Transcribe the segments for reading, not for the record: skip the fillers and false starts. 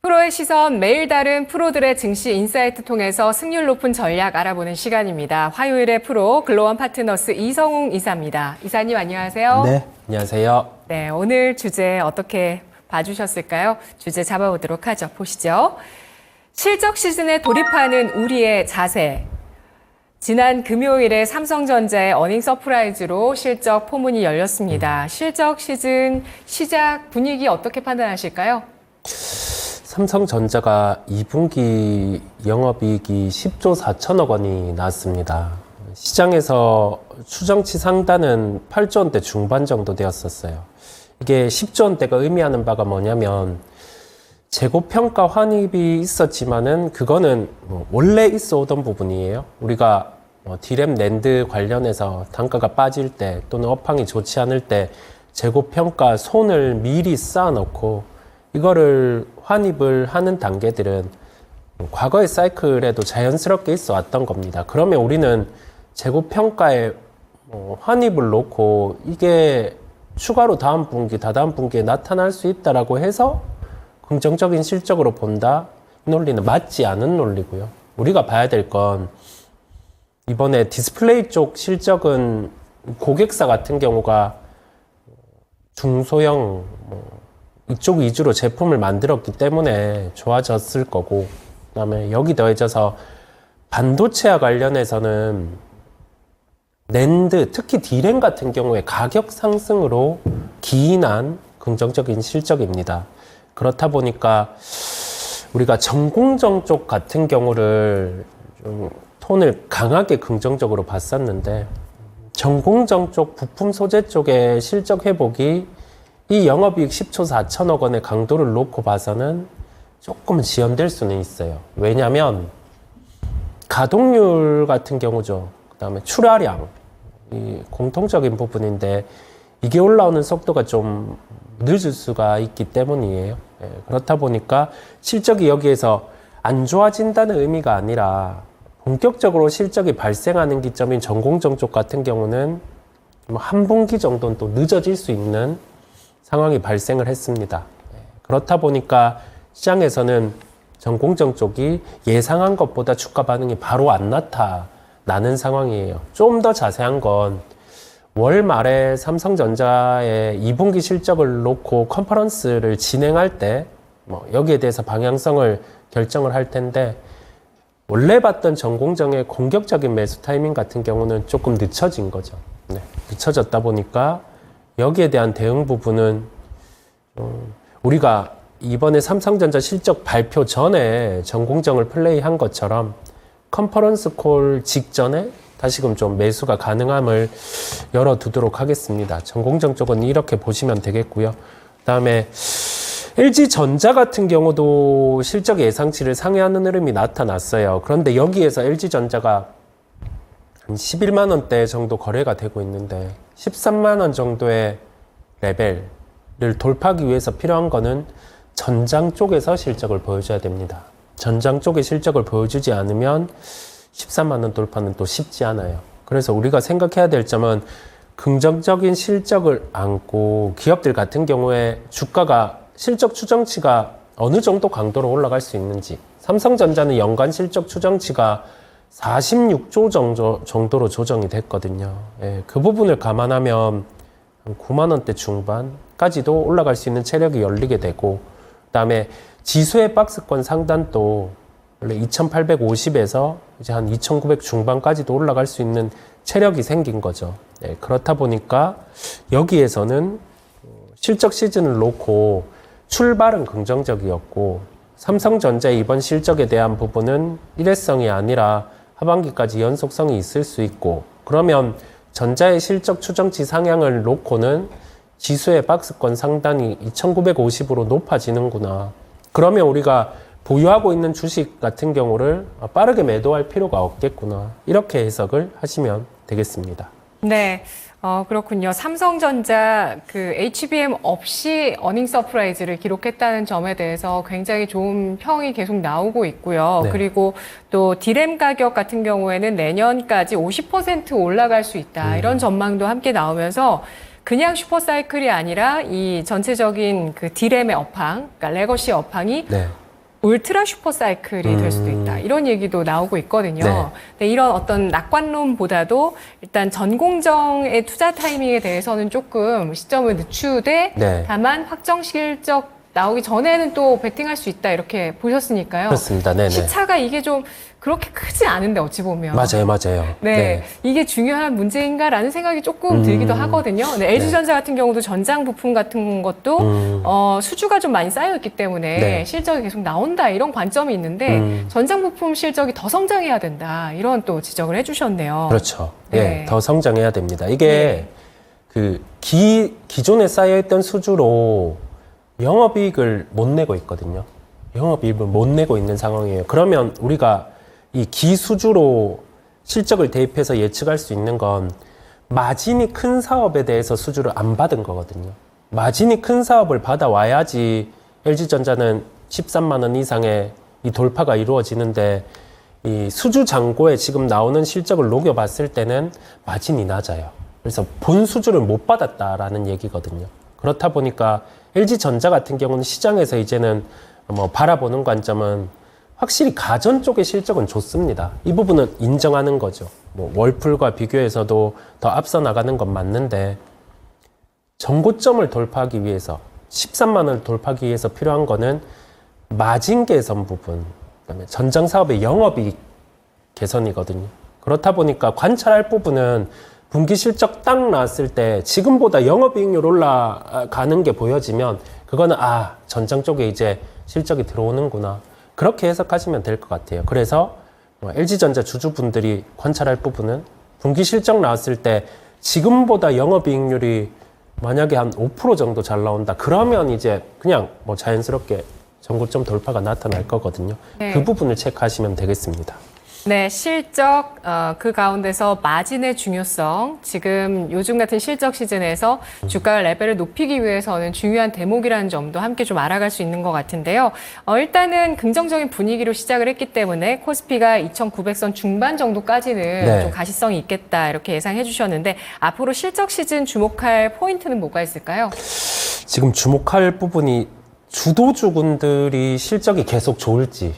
프로의 시선, 매일 다른 프로들의 증시 인사이트 통해서 승률 높은 전략 알아보는 시간입니다. 화요일의 프로 글로원 파트너스 이성웅 이사입니다. 이사님 안녕하세요. 네, 안녕하세요. 네, 오늘 주제 어떻게 봐주셨을까요? 주제 잡아보도록 하죠. 보시죠. 실적 시즌에 돌입하는 우리의 자세. 지난 금요일에 삼성전자의 어닝 서프라이즈로 실적 포문이 열렸습니다. 실적 시즌 시작 분위기 어떻게 판단하실까요? 삼성전자가 2분기 영업이익이 10조 4천억 원이 나왔습니다. 시장에서 추정치 상단은 8조 원대 중반 정도 되었었어요. 이게 10조 원대가 의미하는 바가 뭐냐면 재고평가 환입이 있었지만은 그거는 원래 있어 오던 부분이에요. 우리가 디램 낸드 관련해서 단가가 빠질 때 또는 업황이 좋지 않을 때 재고평가 손을 미리 쌓아놓고 이거를 환입을 하는 단계들은 과거의 사이클에도 자연스럽게 있어 왔던 겁니다. 그러면 우리는 재고평가에 환입을 놓고 이게 추가로 다음 분기, 다다음 분기에 나타날 수 있다라고 해서 긍정적인 실적으로 본다. 이 논리는 맞지 않은 논리고요. 우리가 봐야 될 건 이번에 디스플레이 쪽 실적은 고객사 같은 경우가 중소형 이쪽 위주로 제품을 만들었기 때문에 좋아졌을 거고, 그다음에 여기 더해져서 반도체와 관련해서는 낸드, 특히 디램 같은 경우에 가격 상승으로 기인한 긍정적인 실적입니다. 그렇다 보니까 우리가 전공정 쪽 같은 경우를 좀 톤을 강하게 긍정적으로 봤었는데, 전공정 쪽 부품 소재 쪽의 실적 회복이 이 영업이익 10조 4천억 원의 강도를 놓고 봐서는 조금은 지연될 수는 있어요. 왜냐하면 가동률 같은 경우죠. 그 다음에 출하량, 이 공통적인 부분인데 이게 올라오는 속도가 좀 늦을 수가 있기 때문이에요. 그렇다 보니까 실적이 여기에서 안 좋아진다는 의미가 아니라 본격적으로 실적이 발생하는 기점인 전공정 쪽 같은 경우는 한 분기 정도는 또 늦어질 수 있는 상황이 발생을 했습니다. 그렇다 보니까 시장에서는 전공정 쪽이 예상한 것보다 주가 반응이 바로 안 나타나는 상황이에요. 좀 더 자세한 건 월 말에 삼성전자의 2분기 실적을 놓고 컨퍼런스를 진행할 때 여기에 대해서 방향성을 결정을 할 텐데, 원래 봤던 전공정의 공격적인 매수 타이밍 같은 경우는 조금 늦춰진 거죠. 늦춰졌다 보니까 여기에 대한 대응 부분은 우리가 이번에 삼성전자 실적 발표 전에 전공정을 플레이한 것처럼 컨퍼런스 콜 직전에 다시금 좀 매수가 가능함을 열어두도록 하겠습니다. 전공정 쪽은 이렇게 보시면 되겠고요. 그다음에 LG전자 같은 경우도 실적 예상치를 상회하는 흐름이 나타났어요. 그런데 여기에서 LG전자가 한 11만 원대 정도 거래가 되고 있는데 13만 원 정도의 레벨을 돌파하기 위해서 필요한 거는 전장 쪽에서 실적을 보여줘야 됩니다. 전장 쪽의 실적을 보여주지 않으면 13만 원 돌파는 또 쉽지 않아요. 그래서 우리가 생각해야 될 점은 긍정적인 실적을 안고 기업들 같은 경우에 주가가 실적 추정치가 어느 정도 강도로 올라갈 수 있는지, 삼성전자는 연간 실적 추정치가 46조 정도로 조정이 됐거든요. 그 부분을 감안하면 9만 원대 중반까지도 올라갈 수 있는 체력이 열리게 되고, 그다음에 지수의 박스권 상단도 원래 2850에서 이제 한 2900 중반까지도 올라갈 수 있는 체력이 생긴 거죠. 그렇다 보니까 여기에서는 실적 시즌을 놓고 출발은 긍정적이었고, 삼성전자의 이번 실적에 대한 부분은 일회성이 아니라 하반기까지 연속성이 있을 수 있고, 그러면 전자의 실적 추정치 상향을 놓고는 지수의 박스권 상단이 2950으로 높아지는구나. 그러면 우리가 보유하고 있는 주식 같은 경우를 빠르게 매도할 필요가 없겠구나. 이렇게 해석을 하시면 되겠습니다. 네. 그렇군요. 삼성전자 HBM 없이 어닝 서프라이즈를 기록했다는 점에 대해서 굉장히 좋은 평이 계속 나오고 있고요. 네. 그리고 또 디램 가격 같은 경우에는 내년까지 50% 올라갈 수 있다. 이런 전망도 함께 나오면서 그냥 슈퍼사이클이 아니라 이 전체적인 디램의 업황, 그러니까 레거시 업황이 네. 울트라 슈퍼 사이클이 될 수도 있다. 이런 얘기도 나오고 있거든요. 네. 근데 이런 어떤 낙관론보다도 일단 전공정의 투자 타이밍에 대해서는 조금 시점을 늦추되 네. 다만 확정 실적 나오기 전에는 또 베팅할 수 있다 이렇게 보셨으니까요. 그렇습니다. 네네. 시차가 이게 좀 그렇게 크지 않은데 어찌 보면. 맞아요. 네, 이게 중요한 문제인가라는 생각이 조금 들기도 하거든요. 네, LG전자 같은 경우도 전장 부품 같은 것도 수주가 좀 많이 쌓여있기 때문에 네. 실적이 계속 나온다 이런 관점이 있는데 전장 부품 실적이 더 성장해야 된다 이런 또 지적을 해주셨네요. 그렇죠. 네. 예, 더 성장해야 됩니다. 이게 그 기존에 쌓여있던 수주로 영업이익을 못 내고 있거든요. 영업이익을 못 내고 있는 상황이에요. 그러면 우리가 이 기수주로 실적을 대입해서 예측할 수 있는 건 마진이 큰 사업에 대해서 수주를 안 받은 거거든요. 마진이 큰 사업을 받아와야지 LG전자는 13만 원 이상의 이 돌파가 이루어지는데 이 수주 잔고에 지금 나오는 실적을 녹여봤을 때는 마진이 낮아요. 그래서 본 수주를 못 받았다라는 얘기거든요. 그렇다 보니까 LG전자 같은 경우는 시장에서 이제는 뭐 바라보는 관점은 확실히 가전 쪽의 실적은 좋습니다. 이 부분은 인정하는 거죠. 뭐 월풀과 비교해서도 더 앞서 나가는 건 맞는데 정고점을 돌파하기 위해서 13만 원을 돌파하기 위해서 필요한 거는 마진 개선 부분, 그다음에 전장 사업의 영업이익 개선이거든요. 그렇다 보니까 관찰할 부분은 분기 실적 딱 나왔을 때 지금보다 영업이익률 올라가는 게 보여지면 그거는 전장 쪽에 이제 실적이 들어오는구나. 그렇게 해석하시면 될 것 같아요. 그래서 LG전자 주주분들이 관찰할 부분은 분기 실적 나왔을 때 지금보다 영업이익률이 만약에 한 5% 정도 잘 나온다. 그러면 이제 그냥 뭐 자연스럽게 전고점 돌파가 나타날 거거든요. 네. 그 부분을 체크하시면 되겠습니다. 네, 실적, 그 가운데서 마진의 중요성, 지금 요즘 같은 실적 시즌에서 주가 레벨을 높이기 위해서는 중요한 대목이라는 점도 함께 좀 알아갈 수 있는 것 같은데요. 일단은 긍정적인 분위기로 시작을 했기 때문에 코스피가 2,900선 중반 정도까지는 네. 좀 가시성이 있겠다 이렇게 예상해 주셨는데 앞으로 실적 시즌 주목할 포인트는 뭐가 있을까요? 지금 주목할 부분이 주도주군들이 실적이 계속 좋을지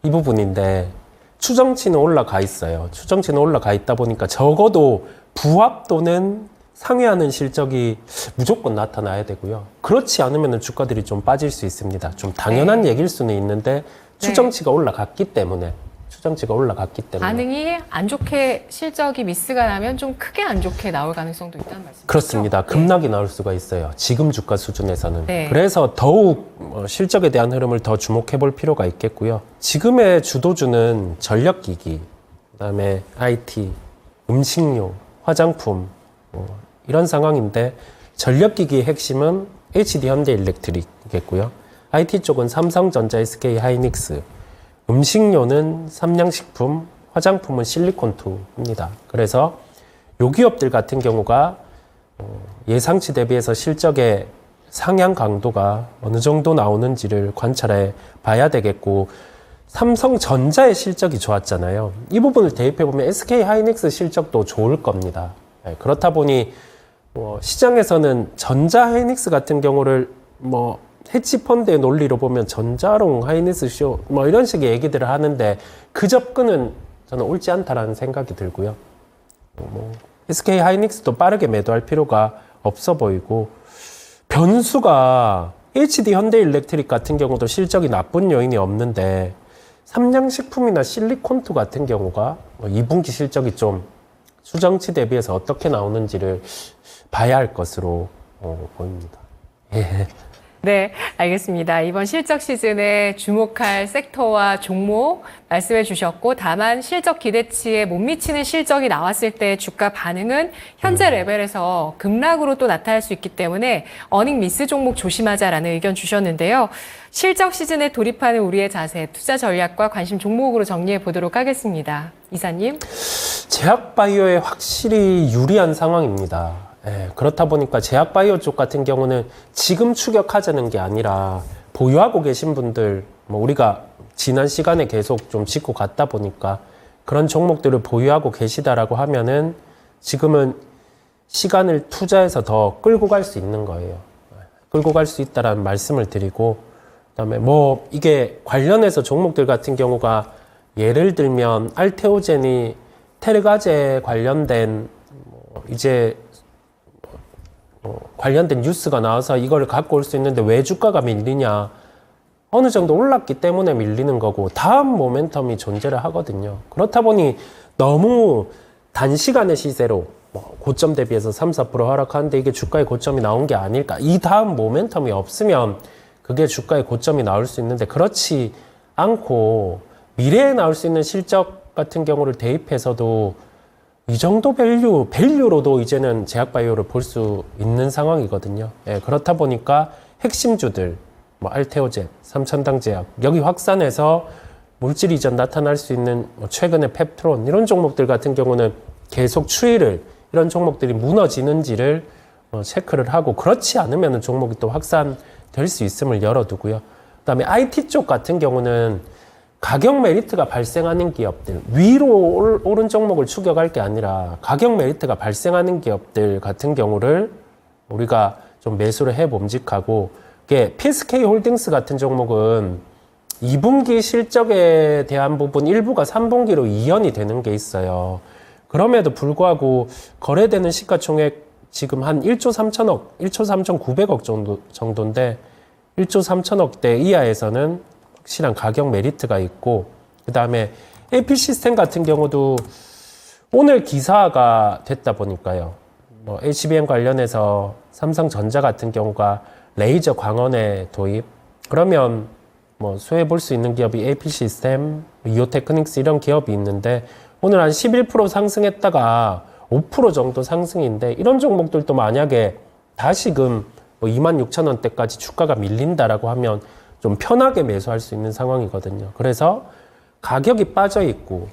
이 부분인데 추정치는 올라가 있어요. 추정치는 올라가 있다 보니까 적어도 부합 또는 상회하는 실적이 무조건 나타나야 되고요. 그렇지 않으면 주가들이 좀 빠질 수 있습니다. 좀 당연한 얘기일 수는 있는데 추정치가 올라갔기 때문에 반응이 안 좋게 실적이 미스가 나면 좀 크게 안 좋게 나올 가능성도 있다는 말씀이시죠? 그렇습니다. 급락이 나올 수가 있어요. 지금 주가 수준에서는. 네. 그래서 더욱 실적에 대한 흐름을 더 주목해 볼 필요가 있겠고요. 지금의 주도주는 전력기기, 그다음에 IT, 음식료, 화장품 이런 상황인데 전력기기의 핵심은 HD 현대일렉트릭이겠고요. IT 쪽은 삼성전자, SK 하이닉스, 음식료는 삼양식품, 화장품은 실리콘투입니다. 그래서 요 기업들 같은 경우가 예상치 대비해서 실적의 상향 강도가 어느 정도 나오는지를 관찰해 봐야 되겠고 삼성전자의 실적이 좋았잖아요. 이 부분을 대입해 보면 SK 하이닉스 실적도 좋을 겁니다. 그렇다 보니 시장에서는 전자 하이닉스 같은 경우를 헤지펀드의 논리로 보면 전자롱, 하이닉스 쇼 이런 식의 얘기들을 하는데 그 접근은 저는 옳지 않다라는 생각이 들고요. SK 하이닉스도 빠르게 매도할 필요가 없어 보이고 변수가 HD 현대일렉트릭 같은 경우도 실적이 나쁜 요인이 없는데 삼양식품이나 실리콘투 같은 경우가 2분기 실적이 좀 수정치 대비해서 어떻게 나오는지를 봐야 할 것으로 보입니다. 예. 네, 알겠습니다. 이번 실적 시즌에 주목할 섹터와 종목 말씀해 주셨고 다만 실적 기대치에 못 미치는 실적이 나왔을 때 주가 반응은 현재 레벨에서 급락으로 또 나타날 수 있기 때문에 어닝 미스 종목 조심하자라는 의견 주셨는데요. 실적 시즌에 돌입하는 우리의 자세, 투자 전략과 관심 종목으로 정리해 보도록 하겠습니다. 이사님. 제약바이오에 확실히 유리한 상황입니다. 그렇다 보니까 제약바이오 쪽 같은 경우는 지금 추격하자는 게 아니라 보유하고 계신 분들, 우리가 지난 시간에 계속 좀 짚고 갔다 보니까 그런 종목들을 보유하고 계시다라고 하면은 지금은 시간을 투자해서 더 끌고 갈 수 있는 거예요. 끌고 갈 수 있다라는 말씀을 드리고 그다음에 뭐 이게 관련해서 종목들 같은 경우가 예를 들면 알테오젠이 테르가제 관련된 이제 관련된 뉴스가 나와서 이걸 갖고 올 수 있는데 왜 주가가 밀리냐? 어느 정도 올랐기 때문에 밀리는 거고 다음 모멘텀이 존재를 하거든요. 그렇다 보니 너무 단시간의 시세로 고점 대비해서 3, 4% 하락하는데 이게 주가의 고점이 나온 게 아닐까? 이 다음 모멘텀이 없으면 그게 주가의 고점이 나올 수 있는데 그렇지 않고 미래에 나올 수 있는 실적 같은 경우를 대입해서도 이 정도 밸류로도 이제는 제약바이오를 볼 수 있는 상황이거든요. 예, 그렇다 보니까 핵심주들, 뭐 알테오젠, 삼천당제약, 여기 확산해서 물질 이전 나타날 수 있는 최근의 펩트론 이런 종목들 같은 경우는 계속 추이를 이런 종목들이 무너지는지를 체크를 하고 그렇지 않으면 종목이 또 확산될 수 있음을 열어두고요. 그다음에 IT 쪽 같은 경우는 가격 메리트가 발생하는 기업들, 위로 오른 종목을 추격할 게 아니라 가격 메리트가 발생하는 기업들 같은 경우를 우리가 좀 매수를 해 봄직하고, 이게 PSK 홀딩스 같은 종목은 2분기 실적에 대한 부분 일부가 3분기로 이연이 되는 게 있어요. 그럼에도 불구하고 거래되는 시가총액 지금 한 1조 3천억, 1조 3,900억 정도인데 1조 3천억대 이하에서는 확실한 가격 메리트가 있고, 그 다음에 AP 시스템 같은 경우도 오늘 기사가 됐다 보니까요. 뭐 HBM 관련해서 삼성전자 같은 경우가 레이저 광원의 도입, 그러면 뭐 수혜 볼 수 있는 기업이 AP 시스템, 이오테크닉스 이런 기업이 있는데 오늘 한 11% 상승했다가 5% 정도 상승인데 이런 종목들도 만약에 다시금 뭐 26,000원대까지 주가가 밀린다라고 하면 좀 편하게 매수할 수 있는 상황이거든요. 그래서 가격이 빠져 있고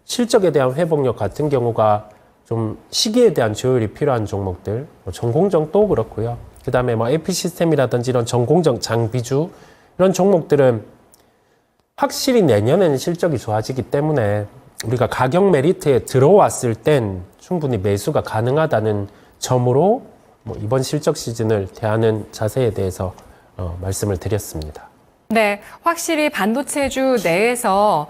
실적에 대한 회복력 같은 경우가 좀 시기에 대한 조율이 필요한 종목들, 뭐 전공정도 그렇고요. 그 다음에 뭐 AP 시스템이라든지 이런 전공정 장비주 이런 종목들은 확실히 내년에는 실적이 좋아지기 때문에 우리가 가격 메리트에 들어왔을 땐 충분히 매수가 가능하다는 점으로 뭐 이번 실적 시즌을 대하는 자세에 대해서 말씀을 드렸습니다. 네, 확실히 반도체주 내에서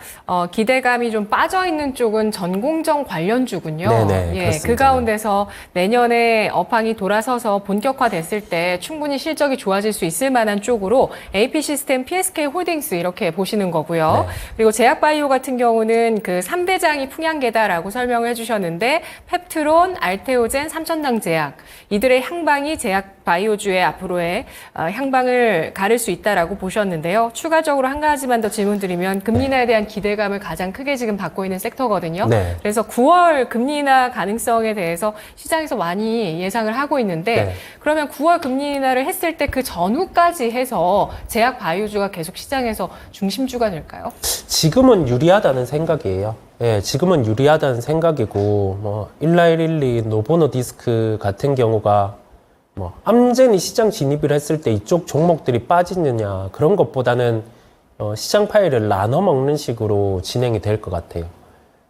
기대감이 좀 빠져 있는 쪽은 전공정 관련주군요. 네네, 예, 그렇습니다. 그 가운데서 내년에 업황이 돌아서서 본격화됐을 때 충분히 실적이 좋아질 수 있을 만한 쪽으로 AP 시스템, PSK 홀딩스 이렇게 보시는 거고요. 네. 그리고 제약바이오 같은 경우는 그 3대장이 풍향계다라고 설명을 해주셨는데 펩트론, 알테오젠, 삼천당제약 이들의 향방이 제약바이오주의 앞으로의 향방을 가를 수 있다라고 보셨는데. 추가적으로 한 가지만 더 질문드리면 금리 인하에 대한 기대감을 가장 크게 지금 받고 있는 섹터거든요. 네. 그래서 9월 금리 인하 가능성에 대해서 시장에서 많이 예상을 하고 있는데 네. 그러면 9월 금리 인하를 했을 때 그 전후까지 해서 제약 바이오주가 계속 시장에서 중심주가 될까요? 지금은 유리하다는 생각이에요. 예, 지금은 유리하다는 생각이고, 뭐, 1112, 노보노디스크 같은 경우가 뭐 암젠이 시장 진입을 했을 때 이쪽 종목들이 빠지느냐 그런 것보다는 시장 파일을 나눠 먹는 식으로 진행이 될 것 같아요.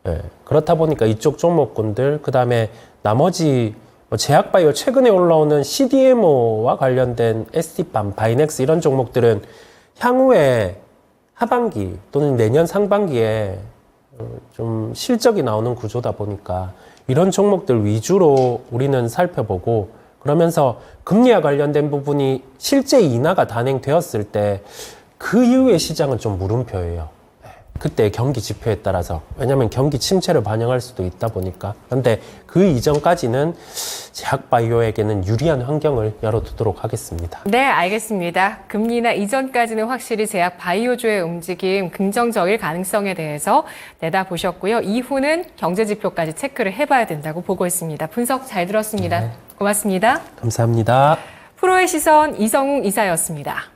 예, 그렇다 보니까 이쪽 종목군들 그 다음에 나머지 제약바이오 최근에 올라오는 CDMO와 관련된 ST팜, 바이넥스 이런 종목들은 향후에 하반기 또는 내년 상반기에 좀 실적이 나오는 구조다 보니까 이런 종목들 위주로 우리는 살펴보고, 그러면서 금리와 관련된 부분이 실제 인하가 단행되었을 때 그 이후의 시장은 좀 물음표예요. 그때 경기 지표에 따라서. 왜냐하면 경기 침체를 반영할 수도 있다 보니까. 그런데 그 이전까지는 제약바이오에게는 유리한 환경을 열어두도록 하겠습니다. 네, 알겠습니다. 금리 인하 이전까지는 확실히 제약바이오주의 움직임 긍정적일 가능성에 대해서 내다보셨고요. 이후는 경제지표까지 체크를 해봐야 된다고 보고 있습니다. 분석 잘 들었습니다. 네. 고맙습니다. 감사합니다. 프로의 시선 이성웅 이사였습니다.